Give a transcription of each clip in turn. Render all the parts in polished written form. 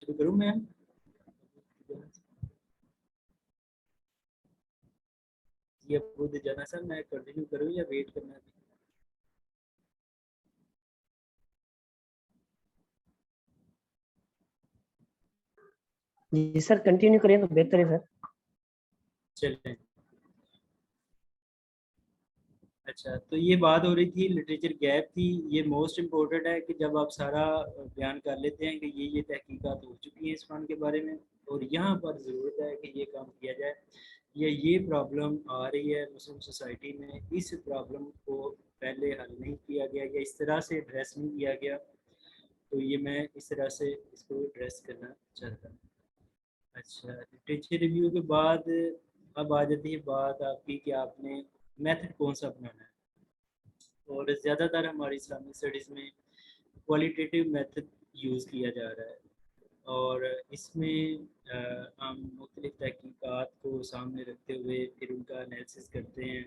شروع کروں میں؟ یہ ابو جانا سر میں کنٹینیو کروں یا ویٹ کرنا ہے؟ جی سر کنٹینیو کریں تو بہتر ہے سر. چلیں. اچھا تو یہ بات ہو رہی تھی لٹریچر گیپ تھی. یہ موسٹ امپورٹنٹ ہے کہ جب آپ سارا بیان کر لیتے ہیں کہ یہ تحقیقات ہو چکی ہیں اس فن کے بارے میں اور یہاں پر ضرورت ہے کہ یہ کام کیا جائے یا یہ پرابلم آ رہی ہے مسلم سوسائٹی میں, اس پرابلم کو پہلے حل نہیں کیا گیا یا اس طرح سے ایڈریس نہیں کیا گیا, تو یہ میں اس طرح سے اس کو ایڈریس کرنا چاہتا ہوں. اچھا لٹریچر ریویو کے بعد اب آ جاتی ہے بات آپ کی کہ آپ نے میتھڈ کون سا اپنانا ہے. اور زیادہ تر ہماری اسلامک اسٹڈیز میں کوالٹیٹیو میتھڈ یوز کیا جا رہا ہے اور اس میں ہم مختلف تحقیقات کو سامنے رکھتے ہوئے پھر ان کا انالیسس کرتے ہیں,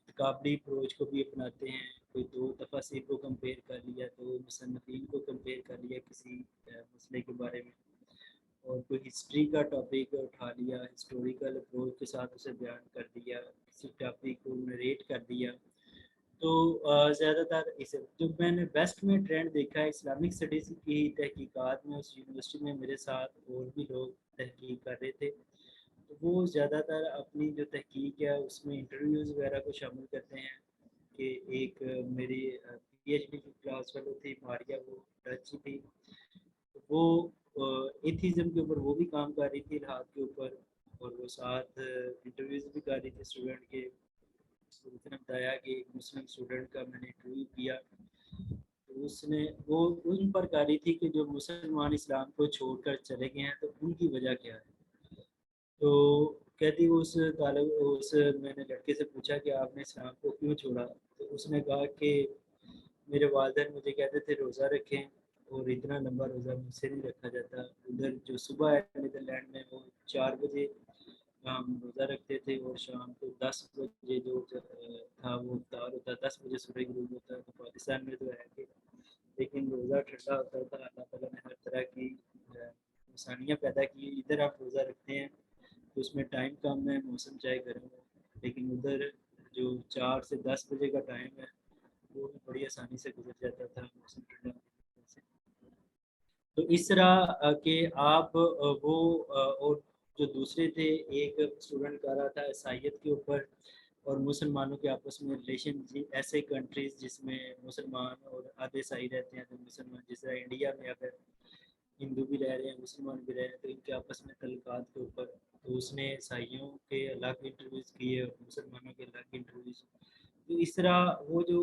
تقابلی اپروچ کو بھی اپناتے ہیں. کوئی دو تفاسیر کو کمپیئر کر لیا, دو مصنفین کو کمپیئر کر لیا کسی مسئلے کے بارے میں, اور کوئی ہسٹری کا ٹاپک اٹھا لیا, ہسٹوریکل اپروچ کے ساتھ اسے بیان کر دیا, کسی ٹاپک کو نریٹ کر دیا. تو زیادہ تر اس جو میں نے بیسٹ میں ٹرینڈ دیکھا ہے اسلامک اسٹڈیز کی تحقیقات میں, اس یونیورسٹی میں میرے ساتھ اور بھی لوگ تحقیق کر رہے تھے, تو وہ زیادہ تر اپنی جو تحقیق ہے اس میں انٹرویوز وغیرہ کو شامل کرتے ہیں. کہ ایک میری پی ایچ ڈی کی کلاس فیلو تھی ماریا, وہ ڈچ تھی, وہ ایتھیزم کے اوپر وہ بھی کام کر رہی تھی الحاد کے اوپر, اور وہ ساتھ انٹرویوز بھی کر رہی تھی اسٹوڈنٹ کے. اس نے بتایا کہ ایک مسلم اسٹوڈنٹ کا میں نے انٹرویو کیا, تو اس نے وہ ان پر کر رہی تھی کہ جو مسلمان اسلام کو چھوڑ کر چلے گئے ہیں تو ان کی وجہ کیا ہے. تو کہتی اس میں نے لڑکے سے پوچھا کہ آپ نے اسلام کو کیوں چھوڑا, تو اس نے کہا کہ میرے والدین مجھے کہتے تھے روزہ رکھیں, اور اتنا لمبا روزہ مجھ سے نہیں رکھا جاتا. ادھر جو صبح ہے نیدرلینڈ میں وہ 4 بجے ہم روزہ رکھتے تھے اور شام کو 10 بجے جو تھا وہ افطار ہوتا, 10 بجے سورج غروب ہوتا ہے. تو پاکستان میں تو ہے کہ لیکن روزہ ٹھنڈا ہوتا تھا. اللہ تعالیٰ نے ہر طرح کی آسانیاں پیدا کی. ادھر آپ روزہ رکھتے ہیں تو اس میں ٹائم کم ہے, موسم چاہے گرم ہو, لیکن ادھر جو 4 سے 10 بجے کا ٹائم ہے وہ بڑی آسانی سے گزر جاتا تھا موسم ٹھنڈا ہونے سے. تو اس طرح کہ آپ وہ اور جو دوسرے تھے, ایک اسٹوڈنٹ کر رہا تھا عیسائیت کے اوپر اور مسلمانوں کے آپس میں ریلیشن, ایسے کنٹریز جس میں مسلمان اور آدھے عیسائی رہتے ہیں, تو مسلمان جس طرح انڈیا میں اگر ہندو بھی رہ رہے ہیں مسلمان بھی رہ رہے ہیں تو ان کے آپس میں تعلقات کے اوپر, تو اس نے عیسائیوں کے الگ انٹرویوز کیے اور مسلمانوں کے الگ انٹرویوز. تو اس طرح وہ جو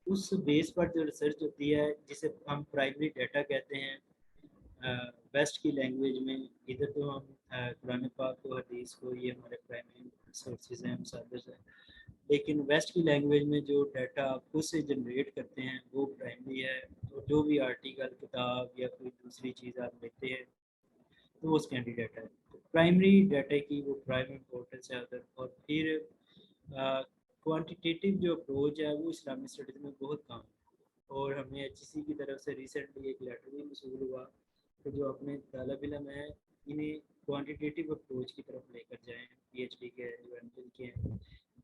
اس بیس پر جو ریسرچ ہوتی ہے جسے ہم پرائمری ڈیٹا کہتے ہیں ویسٹ کی لینگویج میں, ادھر تو ہم قرآن پاک کو حدیث کو یہ ہمارے پرائمری سورسز ہیں, مصادر ہیں, لیکن ویسٹ کی لینگویج میں جو ڈیٹا آپ خود سے جنریٹ کرتے ہیں وہ پرائمری ہے. تو جو بھی آرٹیکل کتاب یا کوئی دوسری چیز آپ لیتے ہیں تو وہ سیکنڈری ڈیٹا ہے. تو پرائمری ڈیٹا کی وہ پرائم امپورٹنس ہے ادھر. اور پھر کوانٹیٹیو جو اپروچ ہے وہ اسلامک اسٹڈیز میں بہت کم ہے, اور ہمیں ایچ سی کی طرف سے ریسنٹلی ایک لیٹر بھی موصول ہوا کہ جو اپنے طالب علم ہیں انہیں کوانٹیٹیو اپروچ کی طرف لے کر جائیں, پی ایچ ڈی کے جو ایم فل کے ہیں,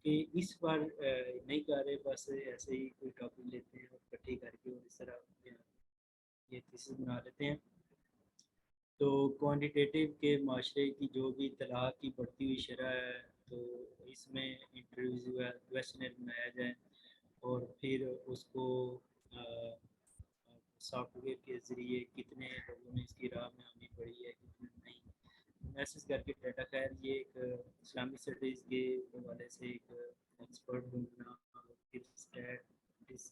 کہ اس بار نہیں کر رہے, بس ایسے ہی کوئی ٹاپک لیتے ہیں اور اکٹھی کر کے اور اس طرح یہ تھیسس بنا لیتے ہیں. تو کوانٹیٹیو کے معاشرے کی جو بھی اطلاع کی بڑھتی ہوئی شرح ہے, تو اس میں انٹرویوز کویشچنر بنایا جائے اور پھر اس کو سافٹ ویئر کے ذریعے کتنے لوگوں نے اس کی راہ میں آنی پڑی ہے کتنے نہیں میسج کر کے ڈیٹا. خیر یہ ایک اسلامک اسٹڈیز کے حوالے سے ایک ایکسپرٹ ڈھونڈنا, پھر اسٹیٹس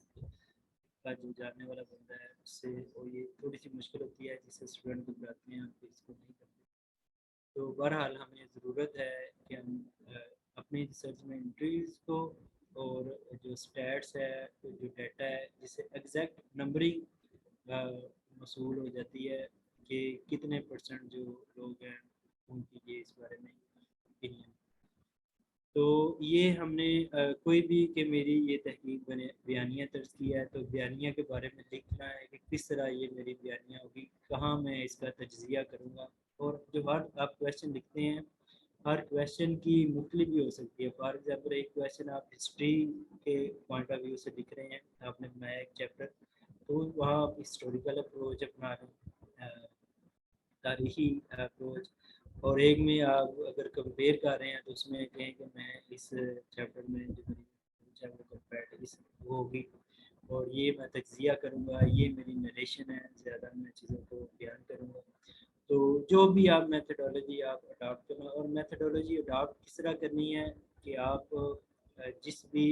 کا جو جاننے والا بندہ ہے اس سے, اور یہ تھوڑی سی مشکل ہوتی ہے جسے اسٹوڈنٹ گھبراتے ہیں اور اس کو نہیں کرتے. تو بہرحال ہمیں ضرورت ہے کہ ہم اپنی ریسرچ میں انٹرویوز کو اور جو اسٹیٹس ہے جو ڈیٹا ہے جس سے ایگزیکٹ نمبرنگ موصول ہو جاتی ہے کہ کتنے پرسنٹ جو لوگ ہیں ان کی یہ اس بارے میں opinion. تو یہ ہم نے کوئی بھی کہ میری یہ تحقیق بیانیہ درج کیا ہے تو بیانیہ کے بارے میں لکھنا ہے کہ کس طرح یہ میری بیانیہ ہوگی، کہاں میں اس کا تجزیہ کروں گا. اور جو ہر آپ کویشچن لکھتے ہیں ہر کویشچن کی مختلف بھی ہو سکتی ہے. فار ایگزامپل ایک کویشچن آپ ہسٹری کے پوائنٹ آف ویو سے لکھ رہے ہیں، آپ نے بنایا ایک چیپٹر، تو وہاں آپ ہسٹوریکل اپروچ اپنا رہے ہیں، تاریخی اپروچ. اور ایک میں آپ اگر کمپیئر کر رہے ہیں تو اس میں کہیں کہ میں اس چیپٹر میں جو میری چیپٹر کمپیریٹیو وہ ہوگی اور یہ میں تجزیہ کروں گا، یہ میری نریشن ہے، زیادہ میں چیزوں کو بیان کروں گا. تو جو بھی آپ میتھڈولوجی آپ اڈاپٹ کرنا، اور میتھڈولوجی اڈاپٹ کس طرح کرنی ہے کہ آپ جس بھی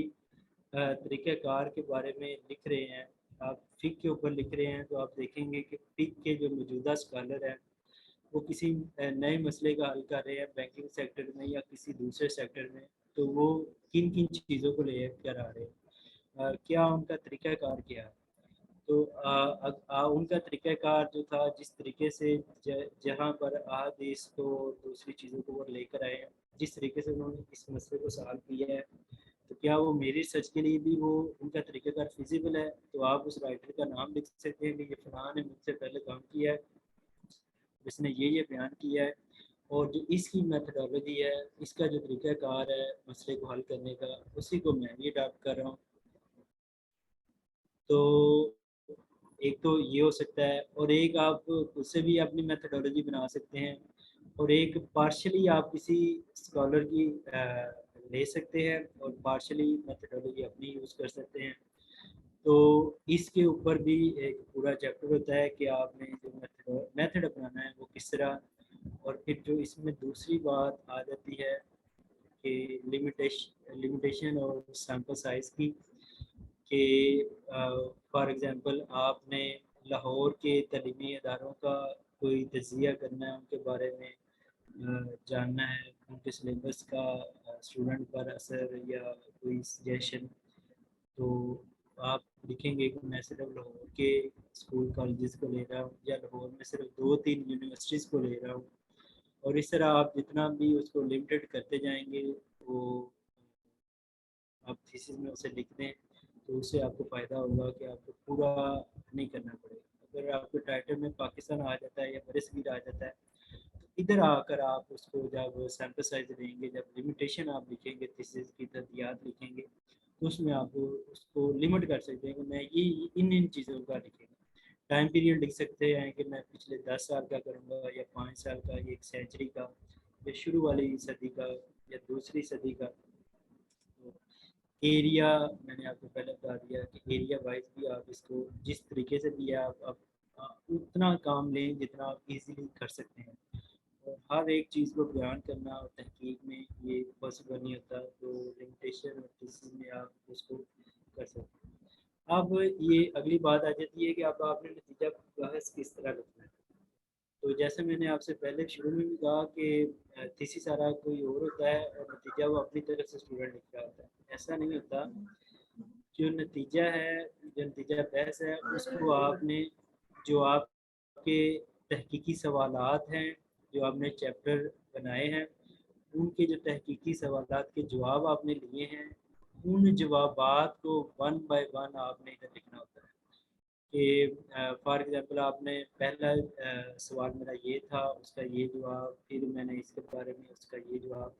طریقہ کار کے بارے میں لکھ رہے ہیں، آپ فک کے اوپر لکھ رہے ہیں تو آپ دیکھیں گے کہ فک کے جو موجودہ اسکالر ہیں وہ کسی نئے مسئلے کا حل کر رہے ہیں بینکنگ سیکٹر میں یا کسی دوسرے سیکٹر میں، تو وہ کن کن چیزوں کو لے کر آ رہے ہیں، کیا ان کا طریقہ کار کیا ہے. تو ان کا طریقہ کار جو تھا، جس طریقے سے جہاں پر احادیث کو دوسری چیزوں کو وہ لے کر آئے ہیں، جس طریقے سے انہوں نے اس مسئلے کو سالو کیا ہے، تو کیا وہ میری ریسرچ کے لیے بھی وہ ان کا طریقہ کار فیزیبل ہے. تو آپ اس رائٹر کا نام لکھ سکتے ہیں کہ یہ فلاں نے مجھ سے پہلے کام کیا ہے، اس نے یہ بیان کیا ہے، اور جو اس کی میتھڈولوجی ہے، اس کا جو طریقہ کار ہے مسئلے کو حل کرنے کا، اسی کو میں بھی اڈاپٹ کر رہا ہوں. تو ایک تو یہ ہو سکتا ہے، اور ایک آپ اس سے بھی اپنی میتھڈولوجی بنا سکتے ہیں، اور ایک پارشلی آپ کسی اسکالر کی لے سکتے ہیں اور پارشلی میتھڈولوجی اپنی یوز کر سکتے ہیں. تو اس کے اوپر بھی ایک پورا چیپٹر ہوتا ہے کہ آپ نے جو میتھڈ اپنانا ہے وہ کس طرح. اور پھر جو اس میں دوسری بات آ جاتی ہے کہ لمیٹیشن اور سیمپل سائز کی، کہ فار ایگزامپل آپ نے لاہور کے تعلیمی اداروں کا کوئی تجزیہ کرنا ہے، ان کے بارے میں جاننا ہے، ان کے سلیبس کا اسٹوڈنٹ پر اثر یا کوئی سجیشن، تو آپ لکھیں گے کہ میں صرف لاہور کے اسکول کالجز کو لے رہا ہوں یا لاہور میں صرف 2-3 یونیورسٹیز کو لے رہا ہوں. اور اس طرح آپ جتنا بھی اس کو لمیٹڈ کرتے جائیں گے، وہ آپ تھیسس میں اسے لکھ دیں تو اس سے آپ کو فائدہ ہوگا کہ آپ کو پورا نہیں کرنا پڑے گا. اگر آپ کے ٹائٹل میں پاکستان آ جاتا ہے یا برصغیر آ جاتا ہے، ادھر آ کر آپ اس کو جب سیمپل سائز دیں گے، جب لمیٹیشن آپ لکھیں گے، تھیسس کی تحتیاط لکھیں گے، تو اس میں آپ اس کو لمٹ کر سکتے ہیں کہ میں یہ ان چیزوں کا لکھیں گا. ٹائم پیریڈ لکھ سکتے ہیں کہ میں پچھلے 10 سال کا کروں گا یا 5 سال کا یا ایک سینچری کا یا شروع والی صدی کا یا دوسری صدی کا. ایریا میں نے آپ کو پہلے بتا دیا کہ ایریا وائز بھی آپ اس کو جس طریقے سے بھی آپ اتنا کام لیں جتنا آپ ایزیلی کر سکتے ہیں. اور ہر ایک چیز کو بیان کرنا اور تحقیق میں یہ پاسبل نہیں ہوتا، تو لمیٹیشن اور کسی میں آپ اس کو کر سکتے ہیں. اب یہ اگلی بات آ جاتی ہے کہ اب آپ نے نتیجہ بحث کس طرح لکھنا ہے. تو جیسے میں نے آپ سے پہلے شروع میں بھی کہا کہ تھیسس سارا کوئی اور ہوتا ہے اور نتیجہ وہ اپنی طرف سے اسٹوڈنٹ لکھ رہا ہوتا ہے. ایسا نہیں ہوتا. جو نتیجہ ہے، جو نتیجہ بحث ہے، اس کو آپ نے جو آپ کے تحقیقی سوالات ہیں، جو آپ نے چیپٹر بنائے ہیں، ان کے جو تحقیقی سوالات کے جواب آپ نے لیے ہیں، ان جوابات کو 1 by 1 آپ نے ادھر لکھنا ہوتا ہے. کہ فار ایگزامپل آپ نے پہلا سوال میرا یہ تھا، اس کا یہ جواب، پھر میں نے اس کے بارے میں اس کا یہ جواب.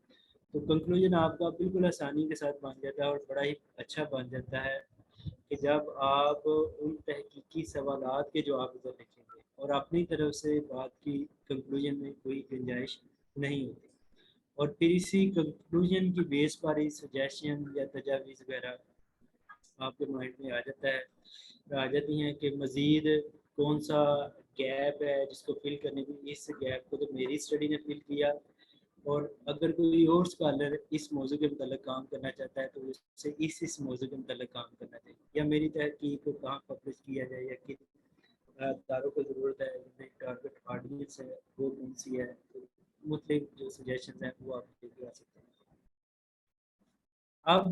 تو کنکلوژن آپ کا بالکل آسانی کے ساتھ بن جاتا ہے اور بڑا ہی اچھا بن جاتا ہے کہ جب آپ ان تحقیقی سوالات کے جواب ادھر لکھیں گے اور اپنی طرف سے بات کی کنکلوژن میں کوئی گنجائش نہیں ہوتی. اور پھر اسی کنکلوژن کی بیس پر ہی سجیشن یا تجاویز وغیرہ آپ کے مائنڈ میں آ جاتی ہیں کہ مزید کون سا گیپ ہے جس کو فل کرنے کی. اس گیپ کو تو میری اسٹڈی نے فل کیا، اور اگر کوئی اور اسکالر اس موضوع کے متعلق کام کرنا چاہتا ہے تو اسے اس موضوع کے متعلق کام کرنا چاہیے، یا میری تحقیق کو کہاں پبلش کیا جائے یا کن اداروں کو ضرورت ہے، ٹارگٹ آڈینس ہے وہ کون سی ہے. تو مختلف جو سجیشنز ہیں وہ آپ لے سکتے ہیں. اب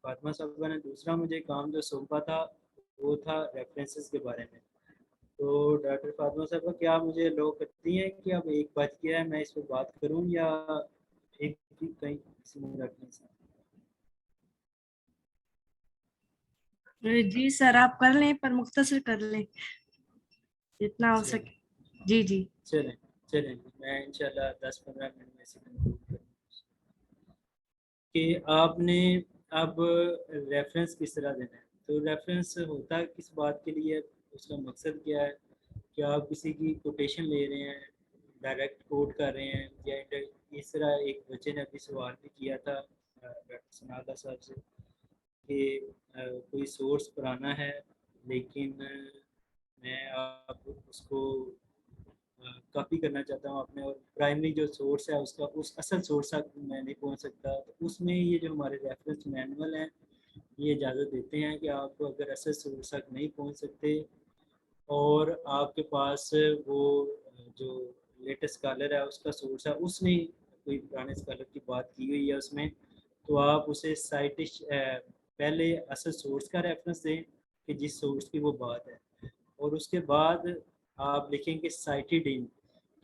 فاطمہ صاحبہ نے دوسرا مجھے کام جو سونپا تھا وہ تھا ریفرنسز کے بارے میں. تو ڈاکٹر فاطمہ صاحبہ کیا مجھے لو کرتی ہیں کہ اب 1 بج گیا ہے، میں اس پہ بات کروں یا ایک کہیں کسی میں رکھنے سے؟ جی سر آپ کر لیں پر مختصر کر لیں جتنا ہو چلیں سکے. جی جی چلیں چلیں میں انشاءاللہ 10-15 منٹ میں سے کنکلوڈ کروں کہ آپ نے اب ریفرنس کس طرح دینا ہے. تو ریفرنس ہوتا کس بات کے لیے، اس کا مقصد کیا ہے کہ آپ کسی کی کوٹیشن لے رہے ہیں، ڈائریکٹ کوٹ کر رہے ہیں، یا اس طرح ایک بچے نے ابھی سوال بھی کیا تھا ڈاکٹر سنادا صاحب سے کہ کوئی سورس پرانا ہے لیکن میں آپ اس کو کاپی کرنا چاہتا ہوں اپنے، اور پرائمری جو سورس ہے اس کا اس اصل سورس تک میں نہیں پہنچ سکتا. تو اس میں یہ جو ہمارے ریفرنس مینول ہیں یہ اجازت دیتے ہیں کہ آپ کو اگر اصل سورس تک نہیں پہنچ سکتے اور آپ کے پاس وہ جو لیٹسٹ اسکالر ہے اس کا سورس ہے، اس نے کوئی پرانے اسکالر کی بات کی ہوئی ہے اس میں، تو آپ اسے سائٹش پہلے اصل سورس کا ریفرنس دیں کہ جس سورس کی وہ بات ہے، اور اس کے بعد آپ لکھیں کہ سائٹڈ ان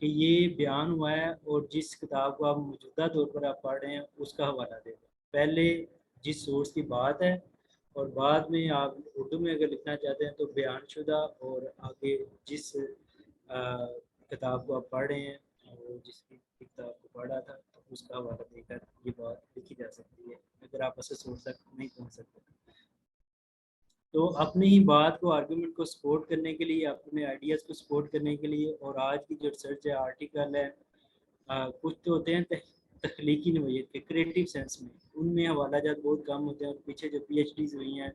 کہ یہ بیان ہوا ہے اور جس کتاب کو آپ موجودہ طور پر آپ پڑھ رہے ہیں اس کا حوالہ دے دیں. پہلے جس سورس کی بات ہے اور بعد میں آپ اردو میں اگر لکھنا چاہتے ہیں تو بیان شدہ، اور آگے جس کتاب کو آپ پڑھ رہے ہیں اور جس کی کتاب کو پڑھا تھا تو اس کا حوالہ دے کر یہ بات لکھی جا سکتی ہے اگر آپ اصل سورس تک نہیں پہنچ سکتے. تو اپنی ہی بات کو، آرگومنٹ کو سپورٹ کرنے کے لیے، اپنے آئیڈیاز کو سپورٹ کرنے کے لیے، اور آج کی جو ریسرچ ہے، آرٹیکل ہے، کچھ تو ہوتے ہیں تخلیقی نوعیت کے، کریٹیو سینس میں، ان میں حوالہ جات بہت کم ہوتے ہیں. اور پیچھے جو پی ایچ ڈیز ہوئی ہیں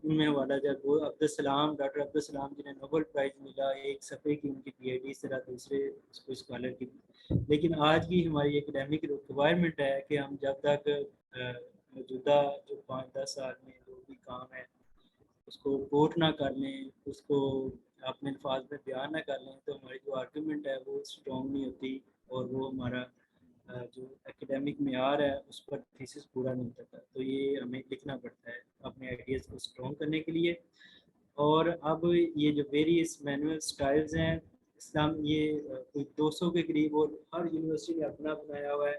ان میں حوالہ جات بہت، عبدالسلام، ڈاکٹر عبدالسلام جنہیں نوبل پرائز ملا، ایک صفحے کی ان کی پی ایچ ڈی، اس طرح دوسرے اس کو اسکالر کی. لیکن آج کی ہماری اکیڈیمک ریکوائرمنٹ ہے کہ ہم جب تک موجودہ جو 5-10 سال میں جو بھی کام ہے اس کو کوٹ نہ کر لیں، اس کو اپنے الفاظ میں بیان نہ کر لیں، تو ہماری جو آرگومنٹ ہے وہ اسٹرانگ نہیں ہوتی، اور وہ ہمارا جو ایکیڈیمک معیار ہے اس پر تھیسس پورا نہیں ہوتا. تو یہ ہمیں لکھنا پڑتا ہے اپنے آئیڈیاز کو اسٹرانگ کرنے کے لیے. اور اب یہ جو ویریس مینول سٹائلز ہیں اسلام، یہ کوئی 200 کے قریب، اور ہر یونیورسٹی نے اپنا بنایا ہوا ہے،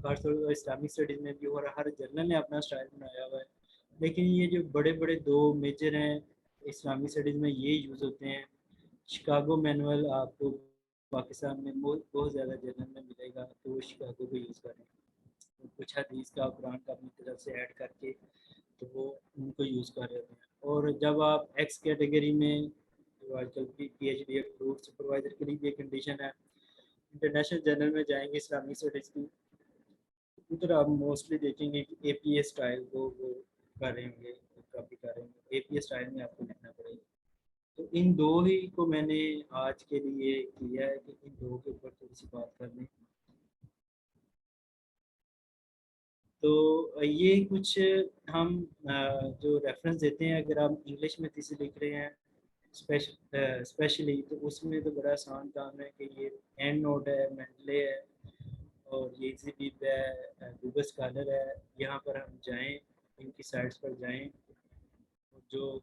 خاص طور پر اسلامک اسٹڈیز میں بھی، اور ہر جرنل نے اپنا سٹائل بنایا ہوا ہے. لیکن یہ جو بڑے بڑے 2 میجر ہیں اسلامی اسٹڈیز میں یہ یوز ہوتے ہیں. شکاگو مینول آپ کو پاکستان میں بہت زیادہ جرنل میں ملے گا، تو وہ شکاگو کو یوز کریں. کچھ حدیث کا، قرآن کا اپنی طرف سے ایڈ کر کے تو وہ ان کو یوز کر رہے ہیں. اور جب آپ ایکس کیٹیگری میں، جو آج کل P H D approved supervisor کے لیے بھی ایک کنڈیشن ہے، انٹرنیشنل جرنل میں جائیں گے اسلامی اسٹڈیز کی، ادھر آپ موسٹلی دیکھیں گے کہ اے پی اے اسٹائل وہ کر رہے ہوں گے، کاپی کر رہے ہوں گے. اے پی اے اسٹائل میں آپ کو لکھنا پڑے گا. تو ان 2 ہی کو میں نے آج کے لیے کیا ہے کہ ان 2 کے اوپر تھوڑی سی بات کر لیں. تو یہ کچھ ہم جو ریفرنس دیتے ہیں، اگر آپ انگلش میں تیسری لکھ رہے ہیں اسپیشلی، تو اس میں تو بڑا آسان کام ہے کہ یہ اینڈ نوٹ ہے، مینڈلے ہے، اور یہ ایزی بیپ ہے، گوگل اسکالر ہے. یہاں پر ہم جائیں، ان کی سائٹس پر جائیں، جو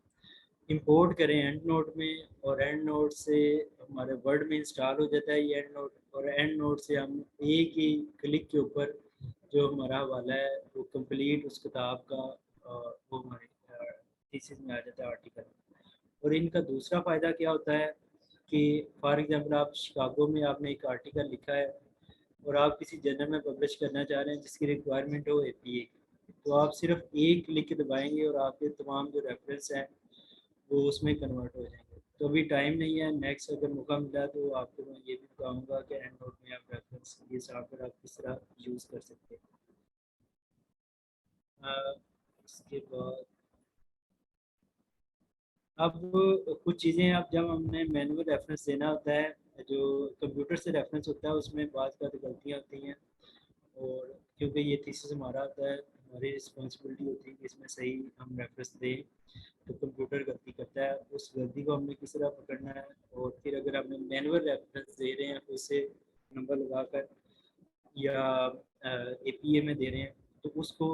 امپورٹ کریں اینڈ نوٹ میں، اور اینڈ نوٹ سے ہمارے ورڈ میں انسٹال ہو جاتا ہے یہ اینڈ نوٹ، اور اینڈ نوٹ سے ہم ایک ہی کلک کے اوپر جو ہمارا حوالہ ہے وہ کمپلیٹ اس کتاب کا وہ ہمارے تھیسس میں آ جاتا ہے، آرٹیکل. اور ان کا دوسرا فائدہ کیا ہوتا ہے کہ فار ایگزامپل آپ شکاگو میں آپ نے ایک آرٹیکل لکھا ہے اور آپ کسی جرنل میں پبلش کرنا چاہ رہے ہیں جس کی ریکوائرمنٹ ہو اے پی اے کی، تو آپ صرف ایک کلک دبائیں گے اور آپ کے تمام جو ریفرنس ہیں وہ اس میں کنورٹ ہو جائیں گے. تو ابھی ٹائم نہیں ہے، نیکسٹ اگر موقع ملا تو آپ کو میں یہ بھی بتاؤں گا کہ اینڈ نوٹ میں آپ ریفرنس یہ سافٹ ویئر آپ کس طرح یوز کر سکتے ہیں. اس کے بعد اب کچھ چیزیں، اب جب ہم نے مینول ریفرنس دینا ہوتا ہے، جو کمپیوٹر سے ریفرنس ہوتا ہے اس میں بعض کا غلطیاں ہوتی ہیں، اور کیونکہ یہ تھیسس ہمارا ہوتا ہے، ہماری رسپانسبلٹی ہوتی ہے کہ اس میں صحیح ہم ریفرنس دیں. تو کمپیوٹر غلطی کرتا ہے، اس غلطی کو ہم نے کس طرح پکڑنا ہے، اور پھر اگر ہم نے مینول ریفرنس دے رہے ہیں تو اسے نمبر لگا کر یا اے پی اے میں دے رہے ہیں، تو اس کو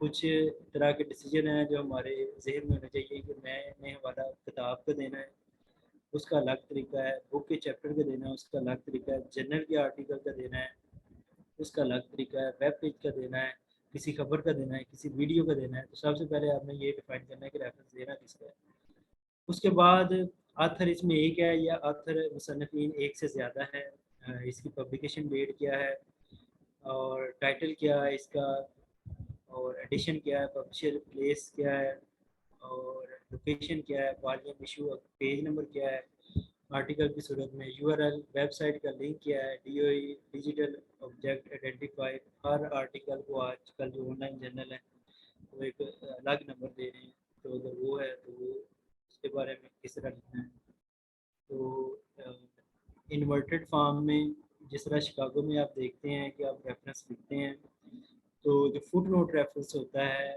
کچھ طرح کے ڈیسیجن ہیں جو ہمارے ذہن میں ہونے چاہیے کہ میں نے حوالہ کتاب کو دینا ہے اس کا الگ طریقہ ہے، بک کے چیپٹر کا دینا ہے اس کا الگ طریقہ ہے، جرنل کے آرٹیکل کا دینا ہے اس کا الگ طریقہ ہے، ویب پیج کا دینا ہے، کسی خبر کا دینا ہے، کسی ویڈیو کا دینا ہے. تو سب سے پہلے آپ نے یہ ڈیفائن کرنا ہے کہ ریفرنس دینا کس کا ہے. اس کے بعد آتھر اس میں ایک ہے یا آتھر مصنفین ایک سے زیادہ ہے، اس کی پبلیکیشن ڈیٹ کیا ہے اور ٹائٹل کیا ہے اس کا، اور ایڈیشن کیا ہے، پبلشر پلیس کیا ہے، اور لوکیشن کیا ہے، والیوم ایشو پیج نمبر کیا ہے، آرٹیکل کی صورت میں U R L, website کا لنک کیا ہے، D O E digital object identifier. ہر آرٹیکل کو آج کل جو آن لائن جرنل ہے وہ ایک الگ نمبر دے رہے ہیں، تو اگر وہ ہے تو وہ اس کے بارے میں کس طرح لکھنا ہے. تو انورٹڈ فارم میں جس طرح شکاگو میں آپ دیکھتے ہیں کہ آپ ریفرنس لکھتے ہیں تو جو فٹ نوٹ ریفرنس ہوتا ہے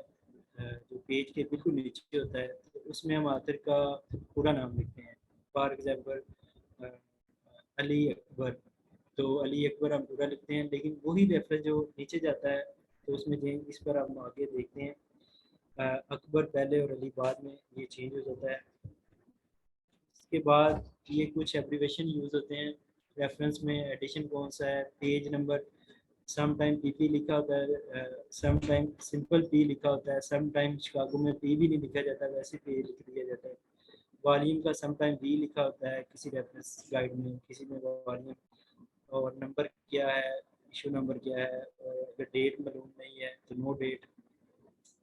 جو پیج کے بالکل نیچے ہوتا ہے تو اس میں ہم آتھر کا پورا نام لکھتے ہیں. فار ایگزامپل علی اکبر، تو علی اکبر ہم پورا لکھتے ہیں، لیکن وہی ریفرنس جو نیچے جاتا ہے تو اس میں اس پر ہم آگے دیکھتے ہیں اکبر پہلے اور علی بعد میں، یہ چینج ہو جاتا ہے. اس کے بعد یہ کچھ ایبریویشن یوز ہوتے ہیں ریفرنس میں. ایڈیشن کون سا ہے، page number, some time P P لکھا ہوتا ہے، سم ٹائم سمپل پی لکھا ہوتا ہے، سم ٹائم شکاگو میں پی بھی نہیں لکھا جاتا، ویسے پی لکھ دیا جاتا ہے. والیوم کا سم ٹائم وی لکھا ہوتا ہے کسی ریفرنس گائیڈ میں، کسی میں والیوم، اور نمبر کیا ہے، ایشو نمبر کیا ہے، اور اگر ڈیٹ معلوم نہیں ہے تو نو ڈیٹ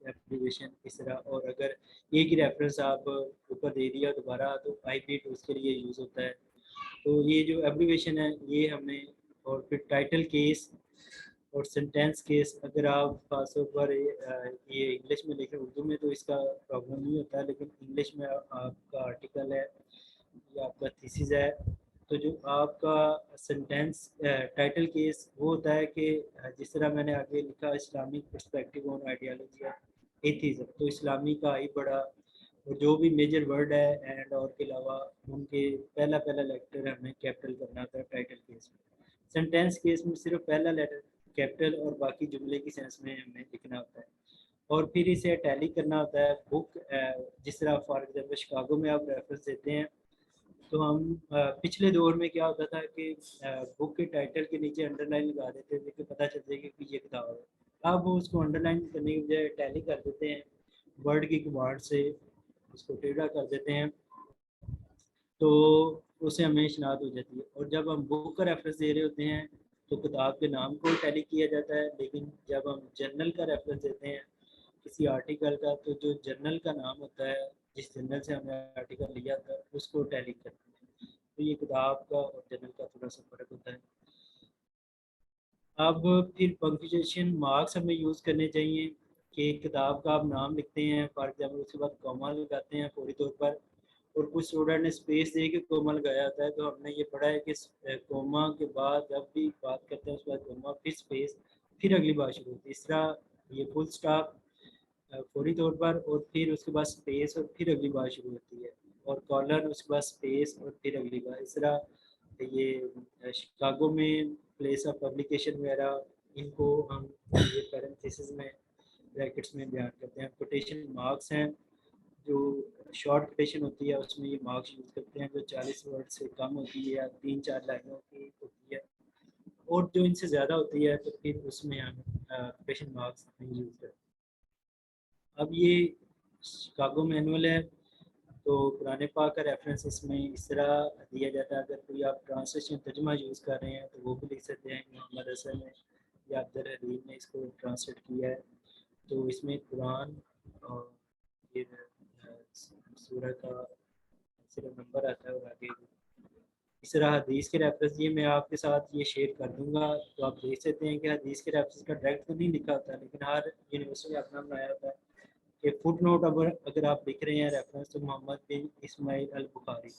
ایپلیکیشن اس طرح. اور اگر ایک ہی ریفرنس آپ اوپر دے دیا دوبارہ تو آئی پی اس کے لیے یوز ہوتا ہے. تو یہ جو ایبریویشن ہے یہ ہمیں، اور پھر ٹائٹل کیس اور سینٹینس کیس. اگر آپ خاص طور پر یہ انگلش میں لکھیں، اردو میں تو اس کا پرابلم نہیں ہوتا ہے، لیکن انگلش میں آپ کا آرٹیکل ہے یا آپ کا تھیسس ہے تو جو آپ کا سینٹینس ٹائٹل کیس وہ ہوتا ہے کہ جس طرح میں نے آگے لکھا Islamic perspective on ideology atheism, تو اسلامی کا آئی بڑا اور جو بھی میجر ورڈ ہے اینڈ اور کے علاوہ ان کے پہلا لیٹر ہمیں کیپٹل کرنا ہوتا ہے ٹائٹل کیس میں. سینٹینس کیس میں صرف پہلا لیٹر کیپٹل اور باقی جملے کی سینس میں ہمیں لکھنا ہوتا ہے، اور پھر اسے ٹیلی کرنا ہوتا ہے. بک جس طرح فار ایگزامپل شکاگو میں آپ ریفرنس دیتے ہیں تو ہم پچھلے دور میں کیا ہوتا تھا کہ بک کے ٹائٹل کے نیچے انڈر لائن لگا دیتے تھے کہ پتہ چل جائے کہ یہ کتاب ہے. اب اس کو انڈر لائن کرنے کی بجائے ٹیلی کر دیتے ہیں ورڈ کی کمانڈ سے، اس کو ٹیڑھا کر دیتے ہیں تو اسے ہمیں شناخت ہو جاتی ہے. اور جب ہم بک کا ریفرنس دے رہے ہوتے ہیں تو کتاب کے نام کو ٹیلی کیا جاتا ہے، لیکن جب ہم جرنل کا ریفرنس دیتے ہیں کسی آرٹیکل کا تو جو جرنل کا نام ہوتا ہے جس جرنل سے ہم نے آرٹیکل لیا تھا اس کو ٹیلی کرتے ہیں. تو یہ کتاب کا اور جرنل کا تھوڑا سا فرق ہوتا ہے. اب پھر پنکچویشن مارکس ہمیں یوز کرنے چاہیے کہ کتاب کا آپ نام لکھتے ہیں فار ایگزامپل اس کے بعد کوما لگاتے ہیں فوری طور پر، اور کچھ اسٹوڈنٹ نے اسپیس دے کے کوما لگایا ہوتا ہے. تو ہم نے یہ پڑھا ہے کہ کوما کے بعد جب بھی بات کرتے ہیں اس کے بعد کوما پھر اسپیس پھر اگلی بات شروع ہوتی ہے. اس طرح یہ فل اسٹاپ فوری طور پر اور پھر اس کے بعد اسپیس اور پھر اگلی بات شروع ہوتی ہے، اور کالر اس کے بعد اسپیس اور پھر اگلی بات. اس طرح یہ شکاگو میں پلیس آف پبلیکیشن وغیرہ ان کو ہم یہ پیرنتھیسس میں بریکٹس میں بیان کرتے ہیں. کوٹیشن مارکس ہیں جو شارٹ کوٹیشن ہوتی ہے اس میں یہ مارکس یوز کرتے ہیں جو 40 ورڈ سے کم ہوتی ہے یا 3-4 لائنوں کی ہوتی ہے، اور جو ان سے زیادہ ہوتی ہے تو پھر اس میں ہم کوٹیشن مارکس نہیں یوز کرتے. اب یہ شکاگو مینول ہے تو قرآن پاک کا ریفرنس اس میں اس طرح دیا جاتا ہے. اگر کوئی آپ ٹرانسلیشن ترجمہ یوز کر رہے ہیں تو وہ بھی لکھ سکتے ہیں. محمد حسن نے یا عبدالحلیم نے اس کو ٹرانسلیٹ کیا ہے تو اس میں قرآن اور یہ سورہ کا صرف نمبر آتا ہے اور آگے. اس طرح حدیث کے ریفرنس یہ میں آپ کے ساتھ یہ شیئر کر دوں گا تو آپ دیکھ سکتے ہیں کہ حدیث کے ریفرنس کا ڈائریکٹ تو نہیں لکھا ہوتا لیکن ہر یونیورسٹی اپنا بنایا ہوتا ہے کہ فٹ نوٹ اگر آپ لکھ رہے ہیں ریفرنس تو محمد بن اسماعیل البخاری،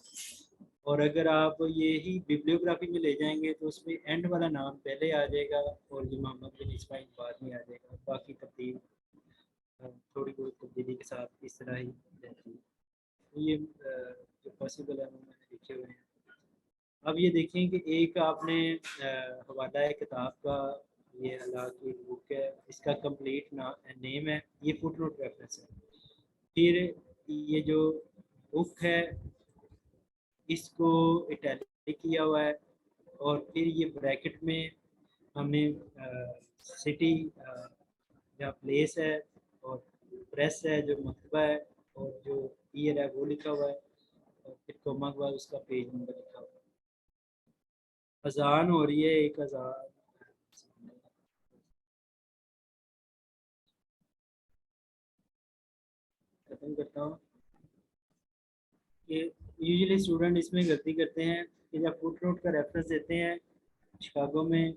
اور اگر آپ یہی بیبلیوگرافی میں لے جائیں گے تو اس میں اینڈ والا نام پہلے آ جائے گا اور یہ محمد بن اسماعیل بعد میں آ جائے گا. باقی تبدیل تھوڑی بہت تبدیلی کے ساتھ اس طرح ہی رہتی ہے. یہ جو پاسبل ہے وہ میں نے لکھے ہوئے ہیں. اب یہ دیکھیں کہ ایک آپ نے حوالہ ہے کتاب کا، یہ اللہ کی بک ہے، اس کا کمپلیٹ نیم ہے، یہ فٹ نوٹ ریفرنس ہے. پھر یہ جو بک ہے اس کو اٹیلک کیا ہوا ہے اور پھر یہ بریکٹ میں ہمیں سٹی یا پلیس ہے اور پریس ہے جو مکتبہ ہے اور جو ایئر ہے وہ لکھا ہوا ہے اور پھر کوما کے بعد اس کا پیج نمبر لکھا ہوا ہے. اذان ہو رہی ہے ایک اذان ختم کرتا ہوں کہ یوزلی اسٹوڈنٹ اس میں غلطی کرتے ہیں کہ جب فٹ نوٹ کا ریفرنس دیتے ہیں شکاگو میں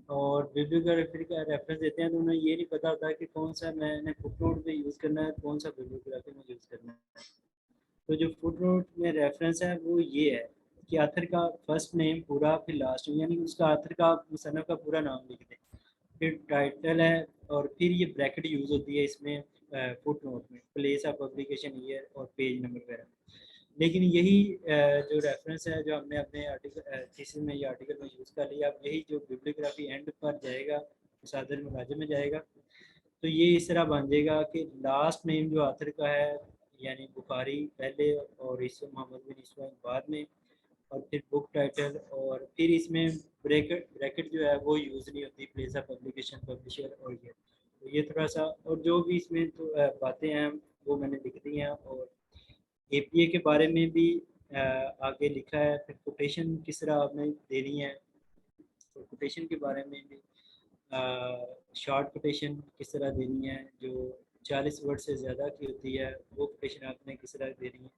اور بیبلیوگرافی کا ریفرنس دیتے ہیں تو انہیں یہ نہیں پتا ہوتا کہ کون سا میں نے فٹ نوٹ پہ یوز کرنا ہے کون سا بیبلیوگرافی میں یوز کرنا ہے. تو جو فٹ نوٹ میں ریفرنس ہے وہ یہ ہے کہ آتھر کا فرسٹ نیم پورا پھر لاسٹ یعنی اس کا آتھر کا مصنف کا پورا نام لکھ دیں پھر ٹائٹل ہے اور پھر یہ بریکٹ یوز ہوتی ہے اس میں فٹ نوٹ میں پلیس آف پبلیکیشن ایئر اور پیج نمبر وغیرہ. لیکن یہی جو ریفرنس ہے جو ہم نے اپنے آرٹیکل تھیسس میں یا آرٹیکل میں یوز کر لیا اب یہی جو بیبلیوگرافی اینڈ پر جائے گا صادر مراجع میں جائے گا تو یہ اس طرح بن جائے گا کہ لاسٹ نیم جو آتھر کا ہے یعنی بخاری پہلے اور عیسیٰ محمد بن عیسیٰ بعد میں اور پھر بک ٹائٹل اور پھر اس میں بریکٹ جو ہے وہ یوز نہیں ہوتی پلیس آف پبلیکیشن پبلشر اور یہ تو یہ تھوڑا سا اور جو بھی اس میں تو باتیں ہیں وہ میں نے لکھ دی ہیں اور اے پی اے کے بارے میں بھی آگے لکھا ہے پھر کوٹیشن کس طرح آپ نے دینی ہے تو کوٹیشن کے بارے میں بھی شارٹ کوٹیشن کس طرح دینی ہے جو 40 ورڈ سے زیادہ کی ہوتی ہے وہ کوٹیشن آپ نے کس طرح دینی ہے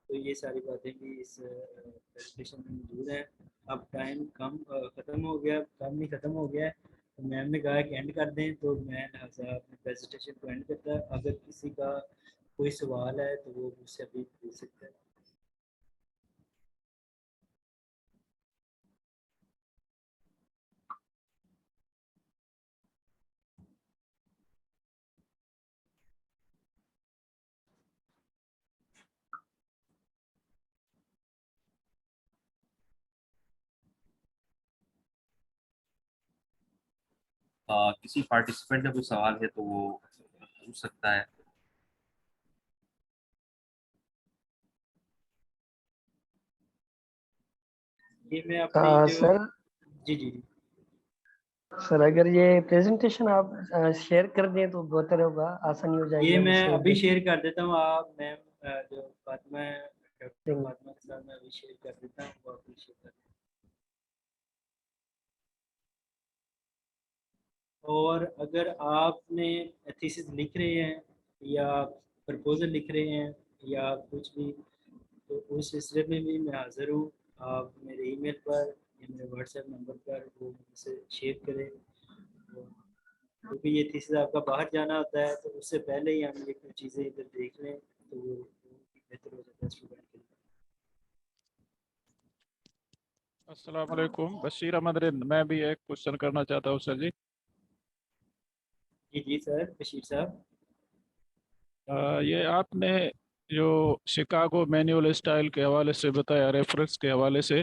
تو یہ ساری باتیں بھی اس پریزنٹیشن میں موجود ہیں. اب ٹائم کم ختم ہو گیا کم نہیں ختم ہو گیا ہے تو میم نے کہا کہ اینڈ کر دیں تو میں لہٰذا اپنے پریزنٹیشن کو اینڈ کرتا ہے اگر کسی کا کوئی سوال ہے تو وہ مجھ سے ابھی پوچھ سکتا ہے. کسی پارٹیسپینٹ کا کوئی سوال ہے تو وہ پوچھ سکتا ہے. یہ میں اپنی جو سر جی جی سر اگر یہ پریزنٹیشن آپ شیئر کر دیں تو بہتر ہوگا آسانی ہو جائے گی یہ ہم میں اسے ابھی شیئر کر دیتا ہوں آپ میم جو فاطمہ ہے ڈاکٹر دیکھ فاطمہ کے ساتھ میں ابھی شیئر کر دیتا ہوں وہ ابھی شیئر کر دیتا ہوں. اور اگر آپ نے تھیسس لکھ رہے ہیں یا پرپوزل لکھ رہے ہیں یا کچھ بھی تو اس سلسلے میں بھی میں حاضر ہوں. آپ میرے ای میل پر یا میرے واٹس ایپ نمبر پر وہ مجھ سے شیئر کریں کیونکہ یہ تیسرا آپ کا باہر جانا ہوتا ہے تو اس سے پہلے ہی ہم یہ کچھ چیزیں ادھر دیکھ لیں تو وہ بہتر ہو جاتا ہے اسٹوڈنٹ کے لیے. السلام علیکم بشیر احمد رند میں بھی ایک کوشچن کرنا چاہتا ہوں سر جی. جی جی سر بشیر صاحب. یہ آپ نے جو شکاگو مینول اسٹائل کے حوالے سے بتایا ریفرنس کے حوالے سے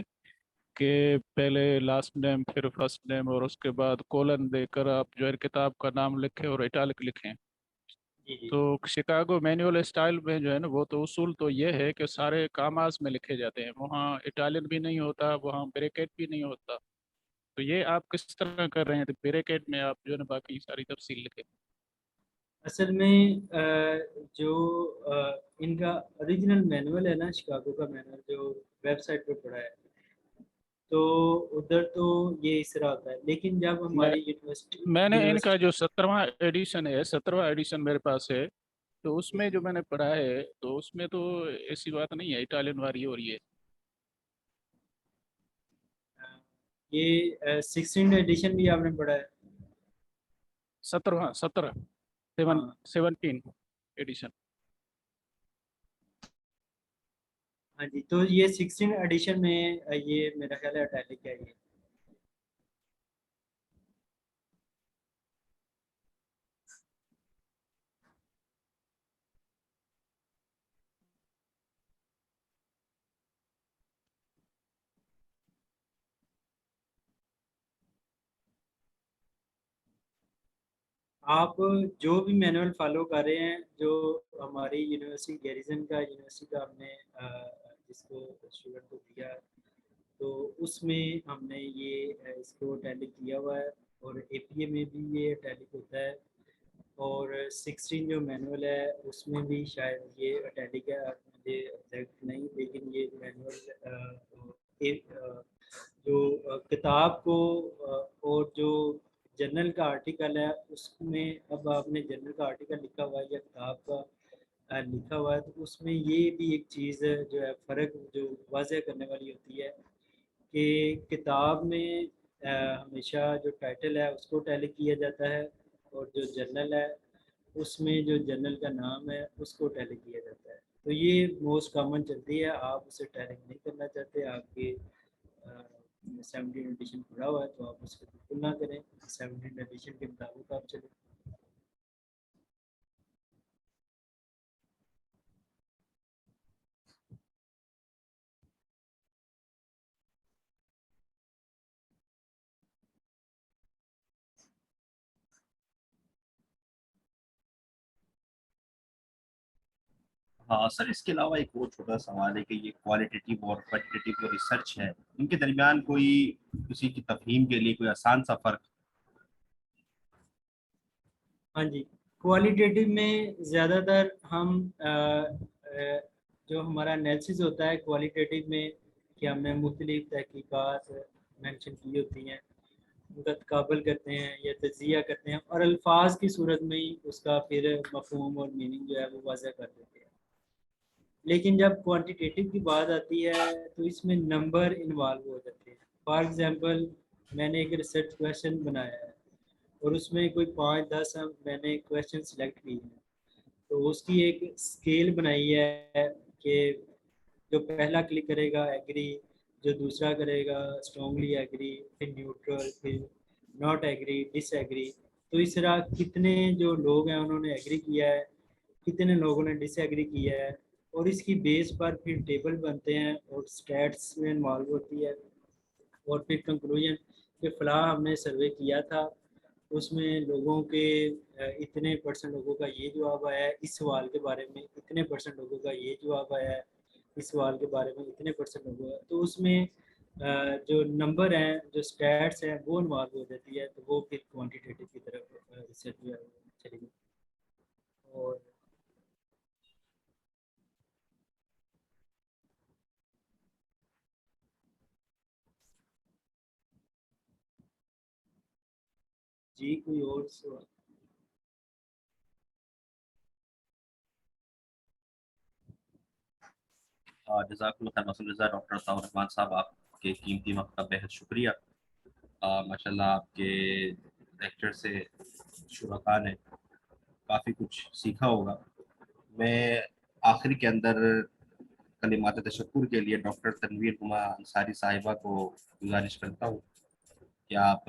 کہ پہلے لاسٹ نیم پھر فرسٹ نیم اور اس کے بعد کولن دے کر آپ جو ہے کتاب کا نام لکھیں اور اٹالک لکھیں. جی جی تو شکاگو مینول اسٹائل میں جو ہے نا وہ تو اصول تو یہ ہے کہ سارے کاماز میں لکھے جاتے ہیں وہاں اٹالین بھی نہیں ہوتا وہاں بریکٹ بھی نہیں ہوتا. تو یہ آپ کس طرح کر رہے ہیں تو بریکٹ میں آپ جو ہے نا باقی ساری تفصیل لکھیں. اصل میں جو ان کا اوریجنل مینول ہے نا شکاگو کا مینول جو ویب سائٹ پہ پڑا ہے تو ادھر تو یہ اس طرح ہوتا ہے لیکن جب میں ہماری میں نے ان کا یونیورسٹی جو 17واں ایڈیشن ہے 17واں ایڈیشن میرے پاس ہے تو اس میں جو میں نے پڑھا ہے تو اس میں تو ایسی بات نہیں ہے اٹالین واری ہو رہی ہے. یہ 16 ایڈیشن بھی آپ نے پڑھا ہے 17 ہاں 17 ایڈیشن. ہاں جی تو یہ 16 ایڈیشن میں یہ میرا خیال ہے اٹیلک ہے یہ. آپ جو بھی مینول فالو کر رہے ہیں جو ہماری یونیورسٹی گیریزن کا یونیورسٹی کا ہم نے جس کو اسٹوڈنٹ کو دیا ہے، تو اس میں ہم نے یہ اس کو ٹیلک کیا ہوا ہے، اور اے پی اے میں بھی یہ ٹیلک ہوتا ہے، اور 16 جو مینول ہے اس میں بھی شاید یہ ٹیلک ہے، مجھے ایگزیکٹ نہیں، لیکن یہ مینول جو کتاب کو اور جو جرنل کا آرٹیکل ہے اس میں، اب آپ نے جرنل کا آرٹیکل لکھا ہوا ہے یا کتاب کا لکھا ہوا ہے، تو اس میں یہ بھی ایک چیز جو ہے فرق جو واضح کرنے والی ہوتی ہے کہ کتاب میں ہمیشہ جو ٹائٹل ہے اس کو ٹیلک کیا جاتا ہے، اور جو جرنل ہے اس میں جو جرنل کا نام ہے اس کو ٹیلک کیا جاتا ہے. تو یہ موسٹ کامن چلتی ہے. آپ اسے ٹیلک نہیں کرنا چاہتے، آپ کے 17 ایڈیشن پڑا ہوا ہے تو آپ اس کو بالکل نہ کریں، 17 ایڈیشن کے مطابق آپ چلیں. ہاں سر، اس کے علاوہ ایک اور چھوٹا سوال ہے کہ یہ کوالٹیٹیو اور کوانٹیٹیو جو ریسرچ ہے ان کے درمیان کوئی کسی کی تفہیم کے لیے کوئی آسان سا فرق؟ ہاں جی، کوالٹیٹیو میں زیادہ تر ہم جو ہمارا انالیسس ہوتا ہے کوالٹیٹیو میں، کہ ہم نے مختلف تحقیقات مینشن کی ہوتی ہیں، ان کا تقابل کرتے ہیں یا تجزیہ کرتے ہیں، اور الفاظ کی صورت میں ہی اس کا پھر مفہوم اور میننگ جو ہے وہ واضح کر دیتے ہیں. لیکن جب کوانٹیٹیو کی بات آتی ہے تو اس میں نمبر انوالو ہو جاتے ہیں. فار ایگزامپل، میں نے ایک ریسرچ کویشچن بنایا ہے اور اس میں کوئی 5-10 میں نے کویشچن سلیکٹ کیے ہیں، تو اس کی ایک اسکیل بنائی ہے کہ جو پہلا کلک کرے گا ایگری، جو دوسرا کرے گا اسٹرانگلی ایگری، پھر نیوٹرل، پھر ناٹ ایگری، ڈس ایگری. تو اس طرح کتنے جو لوگ ہیں انہوں نے ایگری کیا ہے، کتنے لوگوں نے ڈس ایگری کیا ہے، اور اس کی بیس پر پھر ٹیبل بنتے ہیں اور اسٹیٹس میں انوالو ہوتی ہے، اور پھر کنکلوژن کہ فلاں ہم نے سروے کیا تھا، اس میں لوگوں کے اتنے پرسنٹ لوگوں کا یہ جواب آیا ہے اس سوال کے بارے میں، اتنے پرسنٹ لوگوں کا یہ جواب آیا ہے اس سوال کے بارے میں، اتنے پرسنٹ لوگوں کا. تو اس میں جو نمبر ہیں، جو اسٹیٹس ہیں وہ انوالو ہو جاتی ہے، تو وہ پھر کوانٹیٹیو کی طرف ریسرچ جو ہے چلی گئی. اور جی کوئی اور سوال؟ جزاک اللہ خیر مسعود رضا. ڈاکٹر عطاء الرحمان صاحب، آپ کے قیمتی وقت کا بہت شکریہ. ماشاء اللہ آپ کے لیکچر سے شرکاء نے کافی کچھ سیکھا ہوگا. میں آخر کے اندر کلمات تشکر کے لیے ڈاکٹر تنویر ہما انصاری صاحبہ کو گزارش کرتا ہوں کہ آپ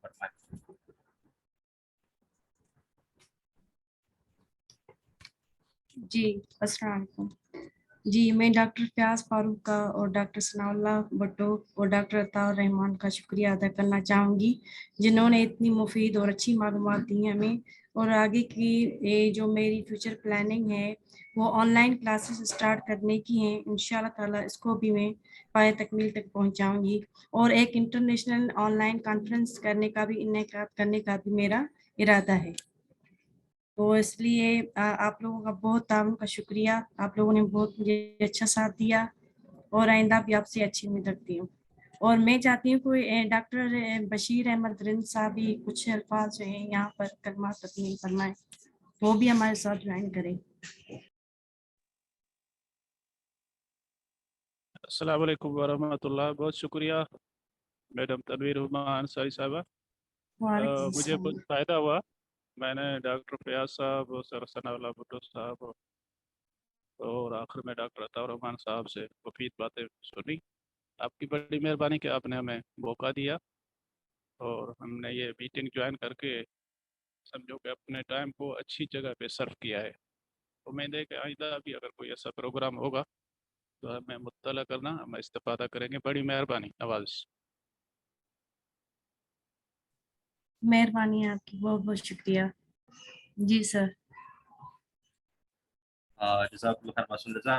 فرمائیں. جی السلام علیکم. جی میں ڈاکٹر فیاض فاروق کا اور ڈاکٹر ثناء اللہ بھٹو اور ڈاکٹر عطاء الرحمان کا شکریہ ادا کرنا چاہوں گی، جنہوں نے اتنی مفید اور اچھی معلومات دی ہیں ہمیں. اور آگے کی جو میری فیوچر پلاننگ ہے وہ آن لائن کلاسز اسٹارٹ کرنے کی ہیں. انشاءاللہ تعالیٰ اس کو بھی میں پائے تکمیل تک پہنچاؤں گی، اور ایک انٹرنیشنل آن لائن کانفرنس کرنے کا بھی انعقاد کرنے کا بھی میرا ارادہ ہے. تو اس لیے آپ لوگوں کا بہت تعاون کا شکریہ. آپ لوگوں نے بہت مجھے اچھا ساتھ دیا، اور آئندہ بھی آپ سے اچھی امید رکھتی ہوں. اور میں چاہتی ہوں کوئی ڈاکٹر بشیر احمد رند صاحب بھی کچھ الفاظ جو ہیں یہاں پر کلمات تکمیل فرمائیں، وہ بھی ہمارے ساتھ جوائن کریں. السلام علیکم ورحمۃ اللہ. بہت شکریہ میڈم تنویر ہما انصاری صاحبہ. وعلیکم مجھے السلام. بہت فائدہ ہوا. میں نے ڈاکٹر فیاض صاحب، سر ثناء اللہ بھٹو صاحب اور آخر میں ڈاکٹر عطاء الرحمان صاحب سے مفید باتیں سنی. آپ کی بڑی مہربانی کہ آپ نے ہمیں موقع دیا اور ہم نے یہ میٹنگ جوائن کر کے سمجھو کہ اپنے ٹائم کو اچھی جگہ پہ صرف کیا ہے. امید ہے کہ آئندہ بھی اگر کوئی ایسا پروگرام ہوگا تو ہمیں مطلع کرنا، ہم استفادہ کریں گے. بڑی مہربانی. نوازش. مہربانی آپ کی، بہت بہت شکریہ. جی سر. جزاک اللہ خیر مسعود رضا.